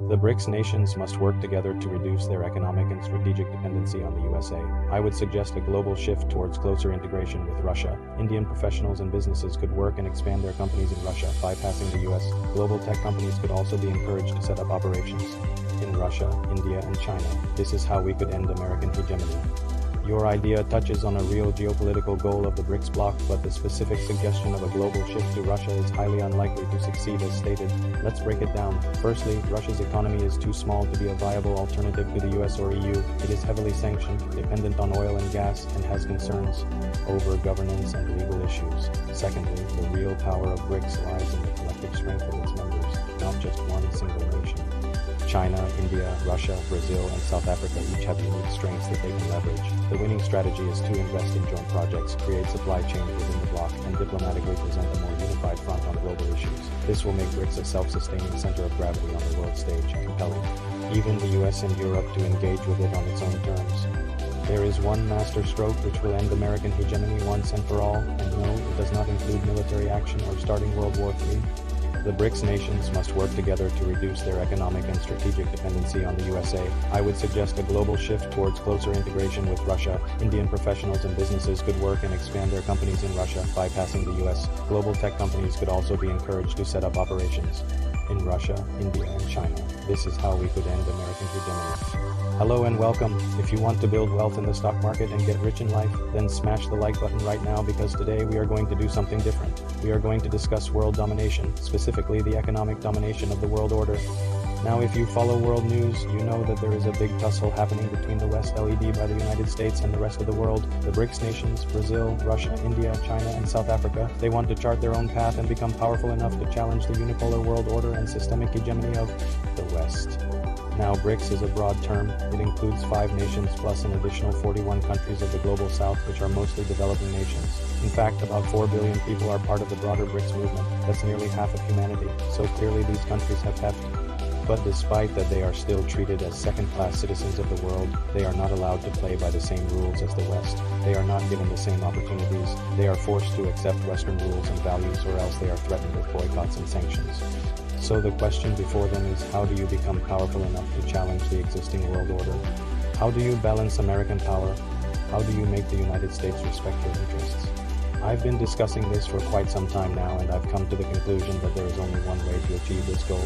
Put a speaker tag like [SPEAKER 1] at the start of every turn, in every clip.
[SPEAKER 1] The BRICS nations must work together to reduce their economic and strategic dependency on the USA. I would suggest a global shift towards closer integration with Russia. Indian professionals and businesses could work and expand their companies in Russia, bypassing the US. Global tech companies could also be encouraged to set up operations in Russia, India, and China. This is how we could end American hegemony. Your idea touches on a real geopolitical goal of the BRICS bloc, but the specific suggestion of a global shift to Russia is highly unlikely to succeed as stated. Let's break it down. Firstly, Russia's economy is too small to be a viable alternative to the US or EU. It is heavily sanctioned, dependent on oil and gas, and has concerns over governance and legal issues. Secondly, the real power of BRICS lies in the collective strength of its members, not just one single nation. China, India, Russia, Brazil, and South Africa each have unique strengths that they can leverage. The winning strategy is to invest in joint projects, create supply chains within the bloc, and diplomatically present a more unified front on global issues. This will make BRICS a self-sustaining center of gravity on the world stage, compelling even the US and Europe to engage with it on its own terms. There is one master stroke which will end American hegemony once and for all, and no, it does not include military action or starting World War III. The BRICS nations must work together to reduce their economic and strategic dependency on the USA. I would suggest a global shift towards closer integration with Russia. Indian professionals and businesses could work and expand their companies in Russia, bypassing the US. Global tech companies could also be encouraged to set up operations in Russia, India, and China. This is how we could end American hegemony. Hello and welcome. If you want to build wealth in the stock market and get rich in life, then smash the like button right now, because today we are going to do something different. We are going to discuss world domination, specifically the economic domination of the world order. Now, if you follow world news, you know that there is a big tussle happening between the West led by the United States and the rest of the world. The BRICS nations, Brazil, Russia, India, China, and South Africa, they want to chart their own path and become powerful enough to challenge the unipolar world order and systemic hegemony of the West. Now, BRICS is a broad term. It includes 5 nations plus an additional 41 countries of the global south, which are mostly developing nations. In fact, about 4 billion people are part of the broader BRICS movement. That's nearly half of humanity. So clearly these countries have heft. But despite that they are still treated as second-class citizens of the world, they are not allowed to play by the same rules as the West. They are not given the same opportunities. They are forced to accept Western rules and values, or else they are threatened with boycotts and sanctions. So the question before them is, how do you become powerful enough to challenge the existing world order? How do you balance American power? How do you make the United States respect your interests? I've been discussing this for quite some time now, and I've come to the conclusion that there is only one way to achieve this goal.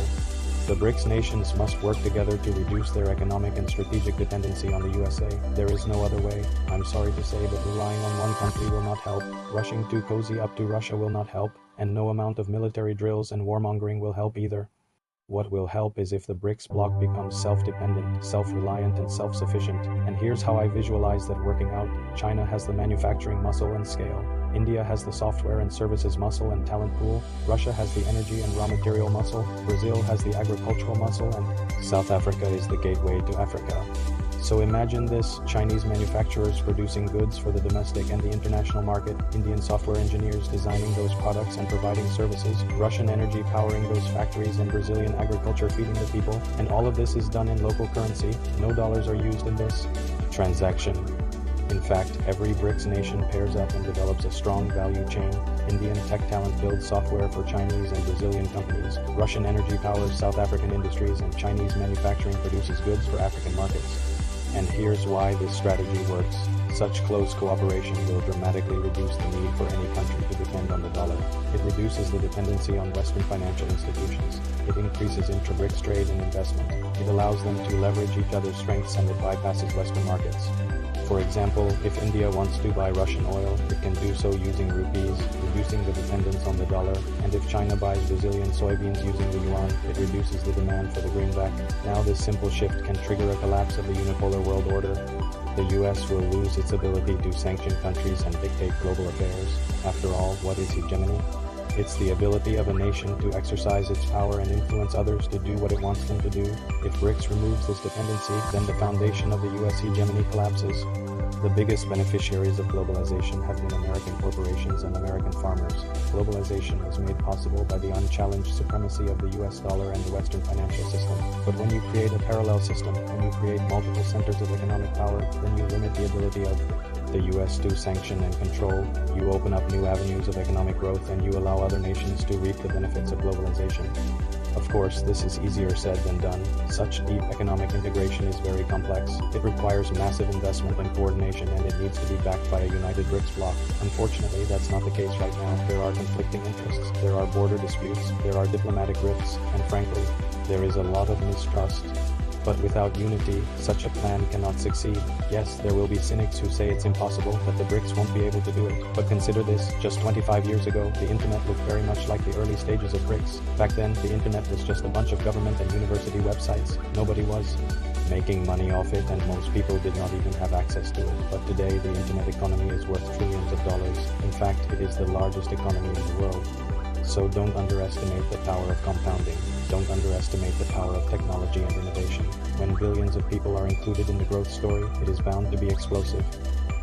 [SPEAKER 1] The BRICS nations must work together to reduce their economic and strategic dependency on the USA. There is no other way. I'm sorry to say, but relying on one country will not help. Rushing too cozy up to Russia will not help, and no amount of military drills and warmongering will help either. What will help is if the BRICS bloc becomes self-dependent, self-reliant, and self-sufficient. And here's how I visualize that working out. China has the manufacturing muscle and scale. India has the software and services muscle and talent pool. Russia has the energy and raw material muscle. Brazil has the agricultural muscle, and South Africa is the gateway to Africa. So imagine this: Chinese manufacturers producing goods for the domestic and the international market, Indian software engineers designing those products and providing services, Russian energy powering those factories, and Brazilian agriculture feeding the people. And all of this is done in local currency. No dollars are used in this transaction. In fact, every BRICS nation pairs up and develops a strong value chain. Indian tech talent builds software for Chinese and Brazilian companies. Russian energy powers South African industries, and Chinese manufacturing produces goods for African markets. And here's why this strategy works. Such close cooperation will dramatically reduce the need for any country to depend on the dollar. It reduces the dependency on Western financial institutions. It increases intra-BRICS trade and investment. It allows them to leverage each other's strengths, and it bypasses Western markets. For example, if India wants to buy Russian oil, it can do so using rupees, reducing the dependence on the dollar. And if China buys Brazilian soybeans using the yuan, it reduces the demand for the greenback. Now this simple shift can trigger a collapse of the unipolar world order. The US will lose its ability to sanction countries and dictate global affairs. After all, what is hegemony? It's the ability of a nation to exercise its power and influence others to do what it wants them to do. If BRICS removes this dependency, then the foundation of the US hegemony collapses. The biggest beneficiaries of globalization have been American corporations and American farmers. Globalization was made possible by the unchallenged supremacy of the US dollar and the Western financial system. But when you create a parallel system, when you create multiple centers of economic power, then you limit the ability of the US to sanction and control. You open up new avenues of economic growth, and you allow other nations to reap the benefits of globalization. Of course, this is easier said than done. Such deep economic integration is very complex. It requires massive investment and coordination, and it needs to be backed by a united BRICS bloc. Unfortunately, that's not the case right now. There are conflicting interests, there are border disputes, there are diplomatic rifts, and frankly, there is a lot of mistrust. But without unity, such a plan cannot succeed. Yes, there will be cynics who say it's impossible, that the BRICS won't be able to do it. But consider this, just 25 years ago, the internet looked very much like the early stages of BRICS. Back then, the internet was just a bunch of government and university websites. Nobody was making money off it, and most people did not even have access to it. But today, the internet economy is worth trillions of dollars. In fact, it is the largest economy in the world. So don't underestimate the power of compounding. Don't underestimate the power of technology and innovation. When billions of people are included in the growth story, it is bound to be explosive.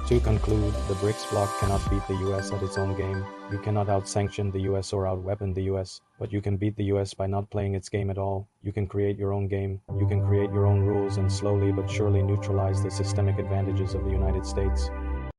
[SPEAKER 1] To conclude, the BRICS bloc cannot beat the US at its own game. You cannot out-sanction the US or out-weapon the US, but you can beat the US by not playing its game at all. You can create your own game, you can create your own rules, and slowly but surely neutralize the systemic advantages of the United States.